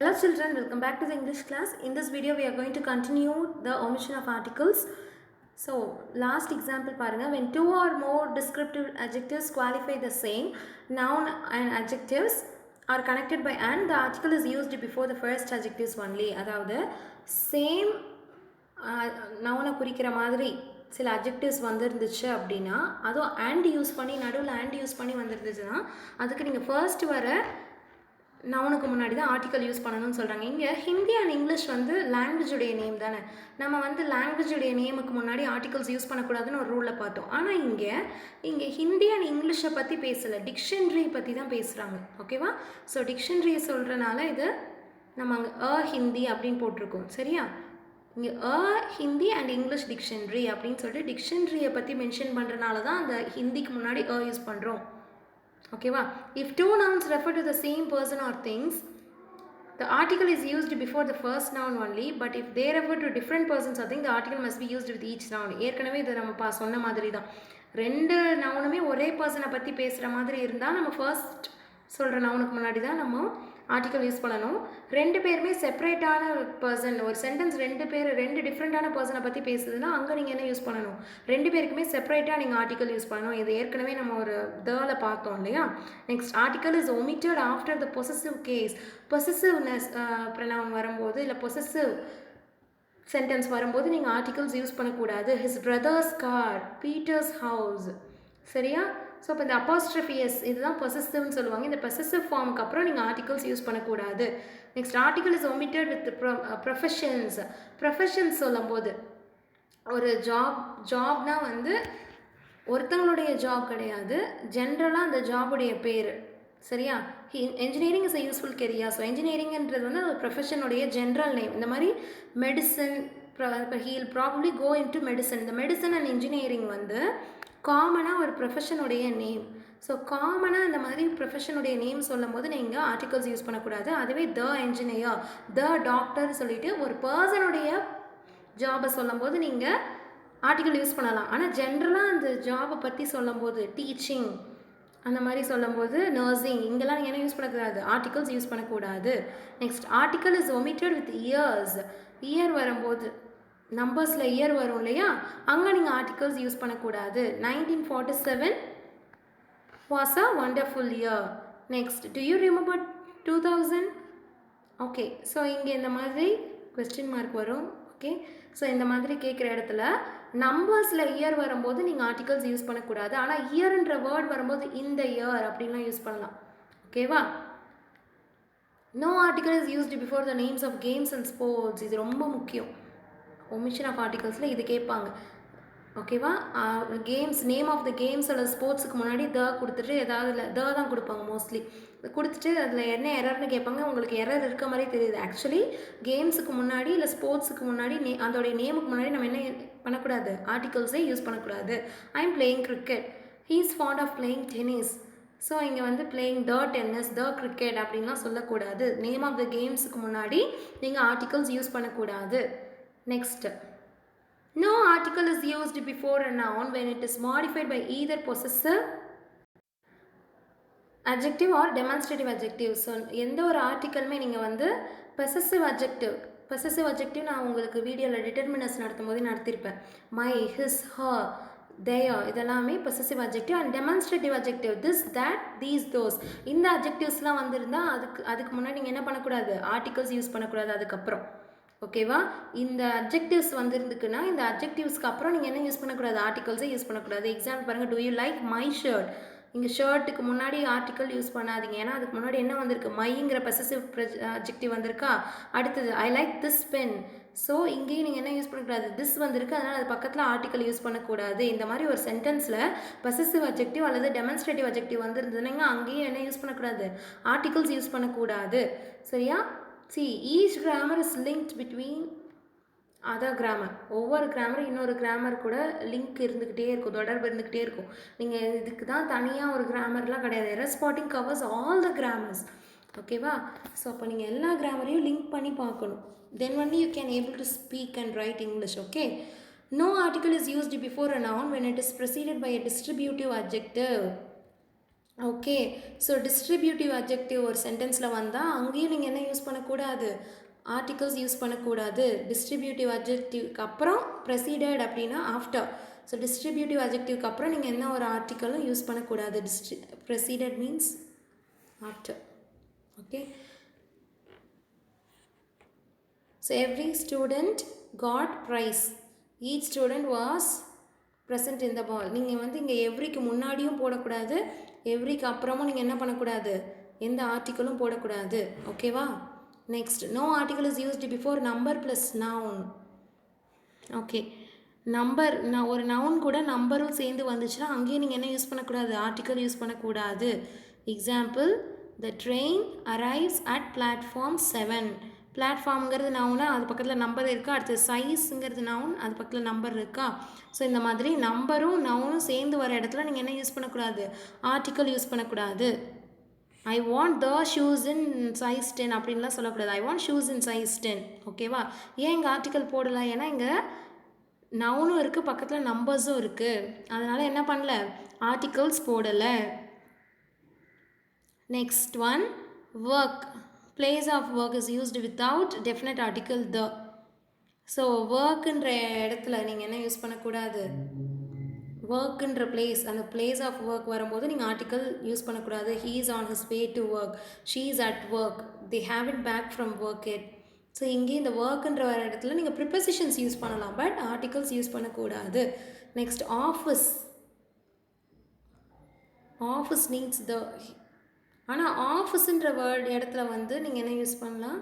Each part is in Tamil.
Hello children, welcome back to the English class. In this video we are going to continue the omission of articles. So last example paranga, when two or more descriptive adjectives qualify the same noun and adjectives are connected by and, the article is used before the first adjectives only. அதாவது சேம் நவுனை குறிக்கிற மாதிரி சில அட்ஜெக்டிவ்ஸ் வந்துருந்துச்சு அப்படின்னா, அதுவும் அண்ட் யூஸ் பண்ணி நடுவில் அண்ட் யூஸ் பண்ணி வந்துருந்துச்சுன்னா அதுக்கு நீங்கள் ஃபர்ஸ்ட் வர நவுனுக்கு முன்னாடி தான் ஆர்டிக்கல் யூஸ் பண்ணணும்னு சொல்கிறாங்க. இங்கே ஹிந்தி அண்ட் இங்கிலீஷ் வந்து லாங்குவேஜுடைய நேம் தானே. நம்ம வந்து லாங்குவேஜுடைய நேமுக்கு முன்னாடி ஆர்டிகல்ஸ் யூஸ் பண்ணக்கூடாதுன்னு ஒரு ரூலில் பார்த்தோம். ஆனால் இங்கே ஹிந்தி அண்ட் இங்கிலீஷை பற்றி பேசலை, டிக்ஷனரி பற்றி தான் பேசுகிறாங்க. ஓகேவா? ஸோ டிக்ஷனரியை சொல்கிறனால இது நம்ம அங்கே ஹிந்தி அப்படின்னு போட்டிருக்கோம். சரியா? இங்கே ஹிந்தி அண்ட் இங்கிலீஷ் டிக்ஷனரி அப்படின்னு சொல்லிட்டு டிக்ஷனரியை பற்றி மென்ஷன் பண்ணுறனால தான் அந்த ஹிந்திக்கு முன்னாடி யூஸ் பண்ணுறோம். ஓகேவா? If two nouns refer to the same person or things, the article is used before the first noun only, but if they refer to different persons or things, the article must be used with each noun. ஏற்கனவே இதை நம்ம சொன்ன மாதிரி தான். ரெண்டு நவுனுமே ஒரே பர்சனை பற்றி பேசுகிற மாதிரி இருந்தால் நம்ம ஃபர்ஸ்ட் சொல்கிற நவுனுக்கு முன்னாடி தான் நம்ம ஆர்டிக்கல் யூஸ் பண்ணணும். ரெண்டு பேருமே செப்பரேட்டான பர்சன், ஒரு சென்டென்ஸ் ரெண்டு டிஃப்ரெண்ட்டான பர்சனை பற்றி பேசுதுன்னா அங்கே நீங்கள் என்ன யூஸ் பண்ணணும்? ரெண்டு பேருக்குமே செப்பரேட்டாக நீங்கள் ஆர்டிக்கல் யூஸ் பண்ணணும். இது ஏற்கனவே நம்ம ஒரு தேல பார்த்தோம் இல்லையா? Next, article is omitted after the possessive case. Possessiveness pronoun வரும்போது இல்லை பொசசிவ் சென்டென்ஸ் வரும்போது நீங்கள் ஆர்டிகல்ஸ் யூஸ் பண்ணக்கூடாது. His brother's car, Peter's house. சரியா? ஸோ இப்போ இந்த அப்பாஸ்ட்ரஃபியஸ் இதுதான் பொசசிவ்னு சொல்லுவாங்க. இந்த பொசசிவ் ஃபார்முக்கு அப்புறம் நீங்கள் ஆர்டிகல்ஸ் யூஸ் பண்ணக்கூடாது. Next, article is omitted with professions. Professions சொல்லும்போது ஒரு ஜாப்னா வந்து ஒருத்தங்களுடைய ஜாப் கிடையாது, ஜென்ரலாக அந்த ஜாபுடைய பேர். சரியா? Engineering is a useful career. So என்ஜினியரிங்ன்றது வந்து ஒரு ப்ரொஃபஷனுடைய ஜென்ரல் நேம். இந்த மாதிரி மெடிசன், இப்போ he'll probably go into medicine. இந்த மெடிசன் அண்ட் இன்ஜினியரிங் வந்து காமனாக ஒரு ப்ரொஃபஷனுடைய நேம். ஸோ காமனாக இந்த மாதிரி ப்ரொஃபஷனுடைய நேம் சொல்லும் போது நீங்கள் ஆர்டிகல்ஸ் யூஸ் பண்ணக்கூடாது. அதுவே த என்ஜினியர், த டாக்டர் சொல்லிட்டு ஒரு பர்சனுடைய ஜாபை சொல்லும் போது நீங்கள் ஆர்டிக்கல் யூஸ் பண்ணலாம். ஆனால் ஜென்ரலாக அந்த ஜாபை பற்றி சொல்லும் போது டீச்சிங் அந்த மாதிரி சொல்லும்போது நர்சிங் இங்கெல்லாம் நீங்கள் என்ன யூஸ் பண்ணக்கூடாது? ஆர்டிகல்ஸ் யூஸ் பண்ணக்கூடாது. Next, article is omitted with years. Year வரும்போது நம்பர்ஸில் இயர் வரும் இல்லையா? அங்கே நீங்கள் ஆர்டிகல்ஸ் யூஸ் பண்ணக்கூடாது. 1947 was a wonderful year. Next, to you remember 2000? Okay, so இங்கே இந்த மாதிரி கொஸ்டின் மார்க் வரும். ஓகே, ஸோ இந்த மாதிரி கேட்குற இடத்துல நம்பர்ஸில் இயர் வரும்போது நீங்கள் ஆர்டிகல்ஸ் யூஸ் பண்ணக்கூடாது. ஆனால் இயர்ன்ற வேர்ட் வரும்போது இந்த இயர் அப்படின்லாம் யூஸ் பண்ணலாம். ஓகேவா? No article is used before the names of games and sports. இது ரொம்ப முக்கியம். ஒமிஷன் ஆஃப் ஆர்டிகல்ஸில் இது கேட்பாங்க. ஓகேவா? Games, name of the games அல்லது ஸ்போர்ட்ஸுக்கு முன்னாடி த கொடுத்துட்டு ஏதாவது இல்லை த தான் கொடுப்பாங்க மோஸ்ட்லி. கொடுத்துட்டு அதில் என்ன எரர்னு கேட்பாங்க. உங்களுக்கு எரர் இருக்க மாதிரி தெரியுது. ஆக்சுவலி கேம்ஸுக்கு முன்னாடி இல்லை ஸ்போர்ட்ஸுக்கு முன்னாடி அதோடைய நேமுக்கு முன்னாடி நம்ம என்ன பண்ணக்கூடாது? ஆர்டிகல்ஸே யூஸ் பண்ணக்கூடாது. I am playing cricket, he is fond of playing tennis. So இங்கே வந்து playing the tennis, the cricket அப்படின்லாம் சொல்லக்கூடாது. நேம் ஆஃப் த கேம்ஸுக்கு முன்னாடி நீங்கள் ஆர்டிகல்ஸ் யூஸ் பண்ணக்கூடாது. Next, no article is used before a noun when it is modified by either possessive adjective or demonstrative adjective. So எந்த ஒரு ஆர்டிக்கலுமே நீங்கள் வந்து பொசசிவ் அட்ஜெக்டிவ் நான் உங்களுக்கு வீடியோவில் டிட்டர்மினர்ஸ் நடத்தும் போது நடத்தியிருப்பேன். மை, ஹிஸ், ஹர், தேர் இதெல்லாமே possessive adjective. And demonstrative adjective this, that, these, those. இந்த அட்ஜெக்டிவ்ஸ்லாம் வந்திருந்தால் அதுக்கு முன்னாடி நீங்கள் என்ன பண்ணக்கூடாது? ஆர்டிகல்ஸ் யூஸ் பண்ணக்கூடாது. அதுக்கப்புறம் ஓகேவா? இந்த அட்ஜெக்டிவ்ஸ் வந்துருந்துக்குன்னா இந்த அட்ஜெக்டிவ்ஸ்க்கு அப்புறம் நீங்கள் என்ன யூஸ் பண்ணக்கூடாது? ஆர்டிகல்ஸே யூஸ் பண்ணக்கூடாது. எக்ஸாம்பிள் பாருங்கள், to you like my shirt. இங்கே ஷர்ட்டுக்கு முன்னாடி ஆர்டிக்கல் யூஸ் பண்ணாதீங்க. ஏன்னா அதுக்கு முன்னாடி என்ன வந்திருக்கு? மைங்கிற பொசசிவ் அட்ஜெக்டிவ் வந்திருக்கா? அடுத்தது I like this pen. So இங்கேயும் நீங்கள் என்ன யூஸ் பண்ணக்கூடாது? திஸ் வந்திருக்கு, அதனால் அது பக்கத்தில் ஆர்டிக்கல் யூஸ் பண்ணக்கூடாது. இந்த மாதிரி ஒரு சென்டென்ஸில் பொசசிவ் அட்ஜெக்டிவ் அல்லது டெமான்ஸ்ட்ரேட்டிவ் அட்ஜெக்டிவ் வந்துருந்ததுன்னா அங்கேயும் என்ன யூஸ் பண்ணக்கூடாது? ஆர்டிகல்ஸ் யூஸ் பண்ணக்கூடாது. சரியா? See, each grammar is linked between other grammar. ஒவ்வொரு கிராமரும் இன்னொரு கிராமர் கூட லிங்க் இருந்துக்கிட்டே இருக்கும், தொடர்பு இருந்துக்கிட்டே இருக்கும். நீங்கள் இதுக்கு தான் தனியாக ஒரு கிராமர்லாம் கிடையாது. Error spotting covers all the Cramer's. ஓகேவா? ஸோ அப்போ நீங்கள் எல்லா கிராமரையும் லிங்க் பண்ணி பார்க்கணும். தென் only you can able to speak and write English. Okay? No article is used before a noun when it is preceded by a distributive adjective. Okay. So distributive adjective ஒரு சென்டென்ஸில் வந்தால் அங்கேயும் நீங்கள் என்ன யூஸ் பண்ணக்கூடாது, ஆர்டிகல்ஸ் யூஸ் பண்ணக்கூடாது. டிஸ்ட்ரிபியூட்டிவ் அட்ஜெக்டிவ்க்கு அப்புறம் ப்ரெசீடட் அப்படின்னா ஆஃப்டர். ஸோ டிஸ்ட்ரிபியூட்டிவ் அட்ஜெக்டிவ்க்கு அப்புறம் நீங்கள் என்ன ஒரு ஆர்டிக்கலும் யூஸ் பண்ணக்கூடாது. Preceded means after. Okay. So every student got prize. Each student was present in the ball. நீங்கள் வந்து இங்கே எவ்ரிக்கு முன்னாடியும் போடக்கூடாது, எவ்ரிக்கு அப்புறமும் நீங்கள் என்ன பண்ணக்கூடாது, எந்த ஆர்டிக்கலும் போடக்கூடாது. ஓகேவா? Next, no article is used before number plus noun. Okay. Number, ஒரு நவுன் கூட நம்பரும் சேர்ந்து வந்துச்சுன்னா அங்கேயும் நீங்கள் என்ன யூஸ் பண்ணக்கூடாது, ஆர்டிக்கல் யூஸ் பண்ணக்கூடாது. Example, the train arrives at platform 7. பிளாட்ஃபார்ம்ங்கிறது நவுனா, அது பக்கத்தில் நம்பர் இருக்கா, அடுத்து சைஸுங்கிறது நவுன், அது பக்கத்தில் நம்பர் இருக்கா. ஸோ இந்த மாதிரி நம்பரும் நவுனும் சேர்ந்து வர இடத்துல நீங்கள் என்ன யூஸ் பண்ணக்கூடாது, ஆர்டிக்கல் யூஸ் பண்ணக்கூடாது. I want the shoes in size 10 அப்படின்லாம் சொல்லக்கூடாது. I want shoes in size 10. ஓகேவா? ஏன் இங்கே ஆர்டிக்கல் போடலை, ஏன்னா இங்கே நவுனும் இருக்குது, பக்கத்தில் நம்பர்ஸும் இருக்குது, அதனால் என்ன பண்ணல, ஆர்டிகல்ஸ் போடலை. Next one, work. Place of work is used without definite article the. So ஒர்க்குன்ற இடத்துல நீங்கள் என்ன யூஸ் பண்ணக்கூடாது, ஒர்க்குன்ற பிளேஸ், அந்த பிளேஸ் ஆஃப் ஒர்க் வரும்போது நீங்கள் ஆர்டிக்கல் யூஸ் பண்ணக்கூடாது. He is on his way to work, she is at work, they have it back from work it. So இங்கே இந்த ஒர்க்குன்ற வர இடத்துல நீங்கள் ப்ரிப்போசிஷன்ஸ் யூஸ் பண்ணலாம், பட் ஆர்டிகல்ஸ் யூஸ் பண்ணக்கூடாது. Next, office. ஆஃபீஸ் நீட்ஸ் த. ஆனால் ஆஃபீஸுன்ற வேர்ட் இடத்துல வந்து நீங்கள் என்ன யூஸ் பண்ணலாம்,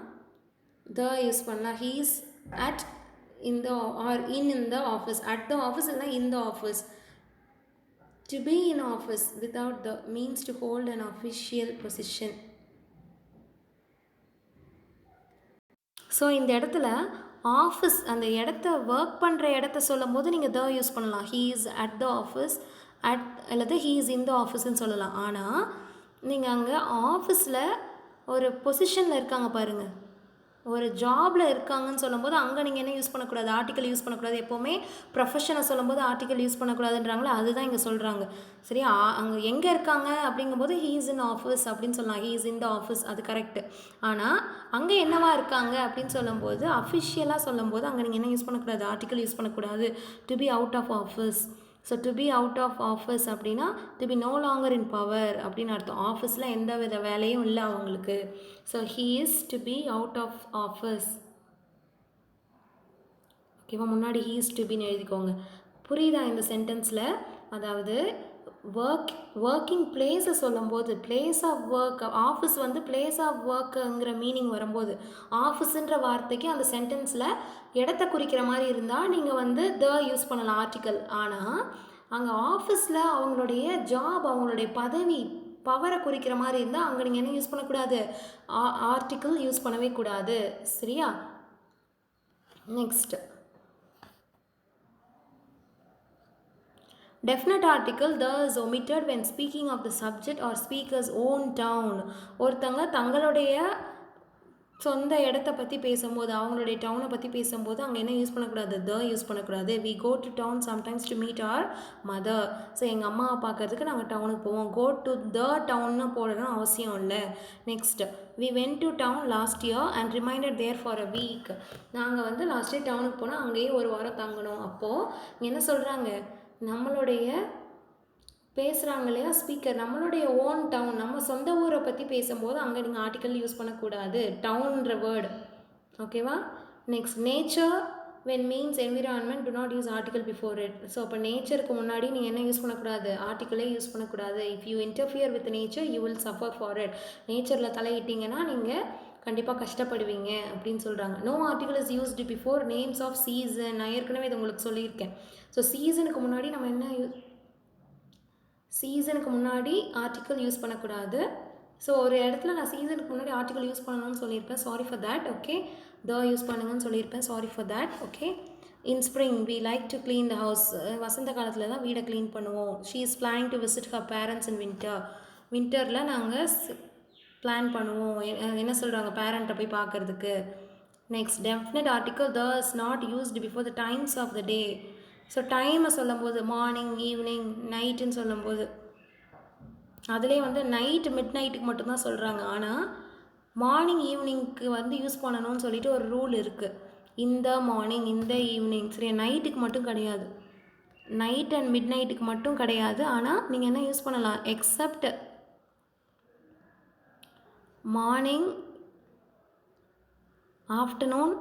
த யூஸ் பண்ணலாம். He is at in the or in the office. At the office இல்லைனா in the office. To be in office without the means to hold an official position. So இந்த இடத்துல ஆஃபீஸ், அந்த இடத்த ஒர்க் பண்ணுற இடத்த சொல்லும் போது நீங்கள் த யூஸ் பண்ணலாம். He is at the office, at அல்லது ஹீ இஸ் இன் த ஆஃபீஸ்ன்னு சொல்லலாம். ஆனால் நீங்கள் அங்கே ஆஃபீஸில் ஒரு பொசிஷனில் இருக்காங்க பாருங்கள், ஒரு ஜாபில் இருக்காங்கன்னு சொல்லும்போது அங்கே நீங்கள் என்ன யூஸ் பண்ணக்கூடாது, ஆர்டிக்கல் யூஸ் பண்ணக்கூடாது. எப்போவுமே ப்ரொஃபஷனை சொல்லும்போது ஆர்டிக்கல் யூஸ் பண்ணக்கூடாதுன்றாங்களே, அதுதான் இங்கே சொல்கிறாங்க. சரி, அங்கே எங்கே இருக்காங்க அப்படிங்கும்போது ஹீ இஸ் இன் ஆஃபீஸ் அப்படின்னு சொல்லலாம், he is in the office, அது கரெக்டு. ஆனால் அங்கே என்னவா இருக்காங்க அப்படின்னு சொல்லும்போது, அஃபிஷியலாக சொல்லும்போது அங்கே நீங்கள் என்ன யூஸ் பண்ணக்கூடாது, ஆர்டிக்கல் யூஸ் பண்ணக்கூடாது. To be out of office. So to be out of office அப்படின்னா to be no longer in power அப்படின்னு அர்த்தம். ஆஃபீஸில் எந்த வித வேலையும் இல்லை அவங்களுக்கு. So he is to be out of office. ஓகேவா? முன்னாடி ஹீ இஸ் டு பின்னு எழுதிக்கோங்க. புரியுதா இந்த சென்டென்ஸில்? அதாவது ஒர்க்கிங் பிளேஸை சொல்லும்போது, பிளேஸ் ஆஃப் ஒர்க், ஆஃபீஸ் வந்து பிளேஸ் ஆஃப் ஒர்க்குங்கிற மீனிங் வரும்போது ஆஃபீஸுன்ற வார்த்தைக்கு அந்த சென்டென்ஸில் இடத்த குறிக்கிற மாதிரி இருந்தால் நீங்கள் வந்து த யூஸ் பண்ணலாம், ஆர்டிக்கல். ஆனால் அங்கே ஆஃபீஸில் அவங்களுடைய ஜாப், அவங்களுடைய பதவி, பவரை குறிக்கிற மாதிரி இருந்தால் அங்கே நீங்கள் என்ன யூஸ் பண்ணக்கூடாது, ஆர்டிக்கல் யூஸ் பண்ணவே கூடாது. சரியா? Next, definite article the is omitted when speaking of the subject or speaker's own town. ஒருத்தங்க தங்களுடைய சொந்த இடத்த பற்றி பேசும்போது, அவங்களுடைய டவுனை பற்றி பேசும்போது அங்கே என்ன யூஸ் பண்ணக்கூடாது, த யூஸ் பண்ணக்கூடாது. We go to town sometimes to meet our mother. So எங்கள் அம்மாவை பார்க்கறதுக்கு நாங்கள் டவுனுக்கு போவோம். கோ டு த டவுன்னு போடணும் அவசியம் இல்லை. Next, we went to town last year and reminded there for a week. நாங்கள் வந்து லாஸ்ட் இயர் டவுனுக்கு போனால் அங்கேயே ஒரு வாரம் தங்கணும். அப்போது என்ன சொல்கிறாங்க, நம்மளுடைய பேசுகிறாங்க இல்லையா ஸ்பீக்கர், நம்மளுடைய ஓன் டவுன், நம்ம சொந்த ஊரை பற்றி பேசும்போது அங்கே நீங்கள் ஆர்டிக்கல் யூஸ் பண்ணக்கூடாது, டவுன்ற வேர்டு. ஓகேவா? Next, nature when means environment to not use article before it. So அப்போ நேச்சருக்கு முன்னாடி நீங்கள் என்ன யூஸ் பண்ணக்கூடாது, ஆர்டிக்கலே யூஸ் பண்ணக்கூடாது. If you interfere with nature you will suffer for it. நேச்சரில் தலையிட்டீங்கன்னா நீங்கள் கண்டிப்பாக கஷ்டப்படுவீங்க அப்படின்னு சொல்கிறாங்க. No article is used before names of season. நான் ஏற்கனவே இது உங்களுக்கு சொல்லியிருக்கேன். ஸோ சீசனுக்கு முன்னாடி நம்ம என்ன சீசனுக்கு முன்னாடி ஆர்டிக்கல் யூஸ் பண்ணக்கூடாது. ஸோ ஒரு இடத்துல நான் சீசனுக்கு முன்னாடி ஆர்டிக்கல் யூஸ் பண்ணணும்னு சொல்லியிருப்பேன், sorry for that. Okay, the use பண்ணுங்கன்னு சொல்லியிருப்பேன், sorry for that. Okay. In spring we like to clean the house. வசந்த காலத்தில் தான் வீடை க்ளீன் பண்ணுவோம். She is planning to visit her parents in winter. வின்டரில் நாங்கள் பிளான் பண்ணுவோம், என்ன சொல்கிறாங்க, பேரண்ட்டை போய் பார்க்குறதுக்கு. Next, definite article the is not used before the times of the day. So டைமை சொல்லும்போது மார்னிங், ஈவினிங், நைட்டுன்னு சொல்லும்போது அதிலே வந்து நைட் மிட் நைட்டுக்கு மட்டும்தான் சொல்கிறாங்க. ஆனால் மார்னிங் ஈவினிங்க்கு வந்து யூஸ் பண்ணணும்னு சொல்லிட்டு ஒரு ரூல் இருக்குது. இந்த மார்னிங் இந்த ஈவினிங் சரி, நைட்டுக்கு மட்டும் கிடையாது. நைட் அண்ட் மிட் நைட்டுக்கு மட்டும் கிடையாது. ஆனால் நீங்கள் என்ன யூஸ் பண்ணலாம், எக்ஸப்ட் மார்னிங், ஆஃப்டர்நூன்,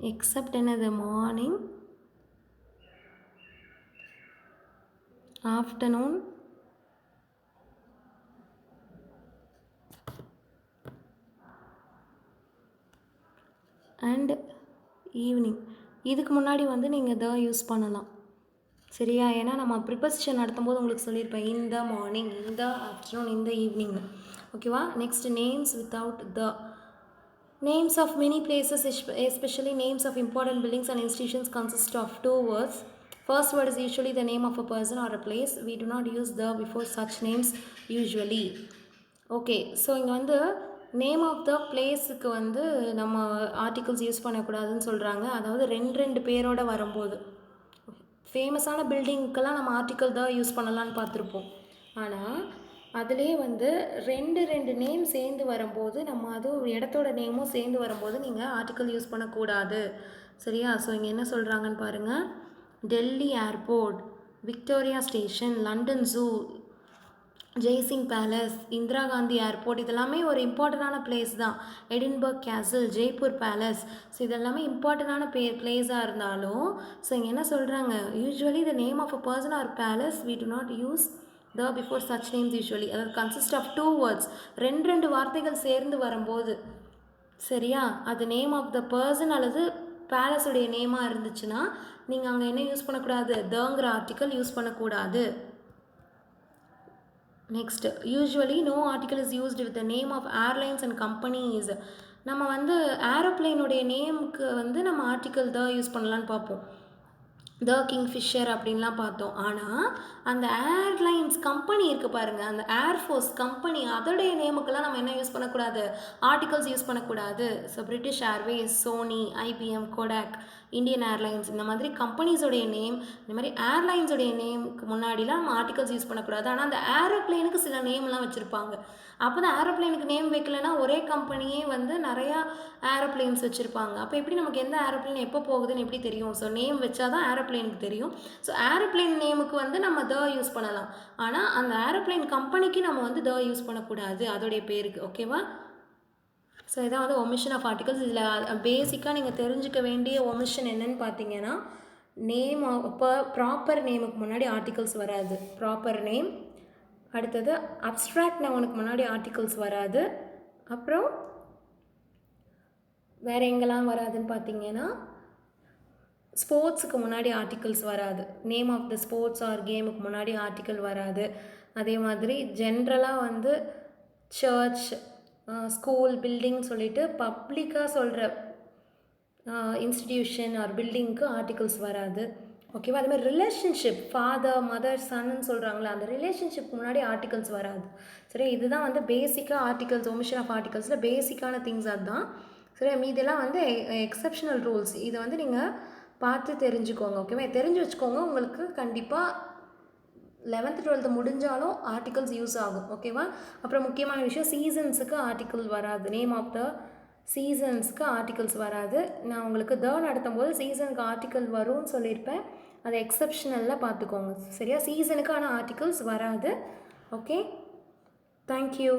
எக்ஸப்ட் என்னது, மார்னிங், ஆஃப்டர்நூன், அண்ட் ஈவினிங். இதுக்கு முன்னாடி வந்து நீங்கள் த யூஸ் பண்ணலாம். சரியா? ஏன்னா நம்ம ப்ரிப்போசிஷன் நடத்தும்போது உங்களுக்கு சொல்லியிருப்பேன், இந்த மார்னிங், இந்த ஆஃப்டர்நூன், இந்த ஈவினிங்னு. ஓகேவா? Next names without the. Names of many places, especially names of important buildings and institutions, consist of two words. First word is usually the name of a person or a place. We do not use the before such names usually. Okay, so இங்கே வந்து நேம் ஆஃப் த பிளேஸுக்கு வந்து நம்ம ஆர்டிகல்ஸ் யூஸ் பண்ணக்கூடாதுன்னு சொல்கிறாங்க. அதாவது ரெண்டு பேரோட வரும்போது, ஃபேமஸான பில்டிங்க்கெல்லாம் நம்ம ஆர்டிக்கல் தான் யூஸ் பண்ணலான்னு பார்த்துருப்போம். ஆனால் அதிலே வந்து ரெண்டு நேம் சேர்ந்து வரும்போது, நம்ம அதுவும் இடத்தோட நேமும் சேர்ந்து வரும்போது நீங்கள் ஆர்டிக்கல் யூஸ் பண்ணக்கூடாது. சரியா? ஸோ இங்கே என்ன சொல்கிறாங்கன்னு பாருங்கள். Delhi airport, Victoria station, London zoo, Jai Singh palace, Indira Gandhi airport, இதெல்லாமே ஒரு இம்பார்ட்டண்டான பிளேஸ் தான். Edinburgh castle, Jaipur palace, so இதெல்லாமே இம்பார்ட்டண்டான பிளேஸாக இருந்தாலும், ஸோ இங்கே என்ன சொல்கிறாங்க, usually the name of a person or palace we do not use the before such names usually. அதாவது கன்சிஸ்ட் ஆஃப் டூ வேர்ட்ஸ், ரெண்டு வார்த்தைகள் சேர்ந்து வரும்போது, சரியா, அது நேம் ஆஃப் த பர்சன் அல்லது பேலஸுடைய நேமாக இருந்துச்சுன்னா நீங்கள் அங்கே என்ன யூஸ் பண்ணக்கூடாது, தங்கிற ஆர்டிக்கல் யூஸ் பண்ணக்கூடாது. Next, usually no article is used with the name of airlines and companies. நம்ம வந்து ஏரோப்ளைனுடைய நேமுக்கு வந்து நம்ம ஆர்டிக்கல் தான் யூஸ் பண்ணலான்னு பார்ப்போம். த கிங்ஃபிஷர் அப்படின்லாம் பார்த்தோம். ஆனால் அந்த ஏர்லைன்ஸ் கம்பெனி இருக்குது பாருங்கள், அந்த ஏர்ஃபோர்ஸ் கம்பெனி, அதோடைய நேமுக்கெல்லாம் நம்ம என்ன யூஸ் பண்ணக்கூடாது, ஆர்டிகல்ஸ் யூஸ் பண்ணக்கூடாது. So British Airways, Sony, IBM, Kodak, Indian airlines, இந்த மாதிரி கம்பெனிஸோடைய நேம், இந்த மாதிரி ஏர்லைன்ஸோடைய நேமுக்கு முன்னாடிலாம் நம்ம ஆர்டிகல்ஸ் யூஸ் பண்ணக்கூடாது. ஆனால் அந்த ஏரோப்ளைனுக்கு சில நேம்லாம் வச்சுருப்பாங்க. அப்போ தான் ஏரோப்ளைனுக்கு நேம் வைக்கலைன்னா ஒரே கம்பெனியே வந்து நிறையா ஏரோப்ளைன்ஸ் வச்சுருப்பாங்க. அப்போ எப்படி நமக்கு எந்த ஏரோப்ளைன் எப்போ போகுதுன்னு எப்படி தெரியும்? ஸோ நேம் வச்சா தான் ஏரோப்ளைனுக்கு தெரியும். ஸோ ஏரோப்ளைன் நேமுக்கு வந்து நம்ம த யூஸ் பண்ணலாம். ஆனால் அந்த ஏரோப்ளைன் கம்பெனிக்கு நம்ம வந்து த யூஸ் பண்ணக்கூடாது அதோடைய பேருக்கு. ஓகேவா? ஸோ இதான் வந்து ஒமிஷன் ஆஃப் ஆர்டிகல்ஸ். இதில் பேசிக்காக நீங்கள் தெரிஞ்சுக்க வேண்டிய ஒமிஷன் என்னன்னு பார்த்தீங்கன்னா, நேம் இப்போ ப்ராப்பர் நேமுக்கு முன்னாடி ஆர்டிகல்ஸ் வராது, ப்ராப்பர் நேம். அடுத்தது அப்ஸ்ட்ராக்ட் நவுனுக்கு முன்னாடி ஆர்டிகல்ஸ் வராது. அப்புறம் வேறு எங்கெல்லாம் வராதுன்னு பார்த்தீங்கன்னா, ஸ்போர்ட்ஸுக்கு முன்னாடி ஆர்டிகல்ஸ் வராது, name of the sports or கேமுக்கு முன்னாடி ஆர்டிக்கல் வராது. அதே மாதிரி ஜென்ரலாக வந்து சர்ச், ஸ்கூல், பில்டிங் சொல்லிட்டு பப்ளிக்காக சொல்கிற இன்ஸ்டிடியூஷன் ஆர் பில்டிங்க்கு ஆர்டிகல்ஸ் வராது. ஓகேவா? அதே மாதிரி ரிலேஷன்ஷிப், ஃபாதர், மதர், சன்னு சொல்கிறாங்களே, அந்த ரிலேஷன்ஷிப் முன்னாடி ஆர்டிகல்ஸ் வராது. சரி, இதுதான் வந்து பேசிக்காக ஆர்டிகல்ஸ், ஒமிஷன் ஆஃப் ஆர்டிகல்ஸில் பேசிக்கான திங்ஸ் அதுதான். சரி, மீதெல்லாம் வந்து எக்ஸப்ஷனல் ரூல்ஸ். இதை வந்து நீங்கள் பார்த்து தெரிஞ்சுக்கோங்க. ஓகேவா? தெரிஞ்சு வச்சுக்கோங்க. உங்களுக்கு கண்டிப்பாக 11th 12th முடிஞ்சாலும் ஆர்டிகல்ஸ் யூஸ் ஆகும். ஓகேவா? அப்புறம் முக்கியமான விஷயம், சீசன்ஸுக்கு ஆர்டிக்கல் வராது, நேம் ஆஃப் த சீசன்ஸ்க்கு ஆர்டிகல்ஸ் வராது. நான் உங்களுக்கு நடத்தும் போது சீசனுக்கு ஆர்டிக்கல் வரும்னு சொல்லியிருப்பேன், அதை எக்ஸப்ஷனலில் பார்த்துக்கோங்க. சரியா? சீசனுக்கான ஆர்டிகல்ஸ் வராது. Okay, thank you.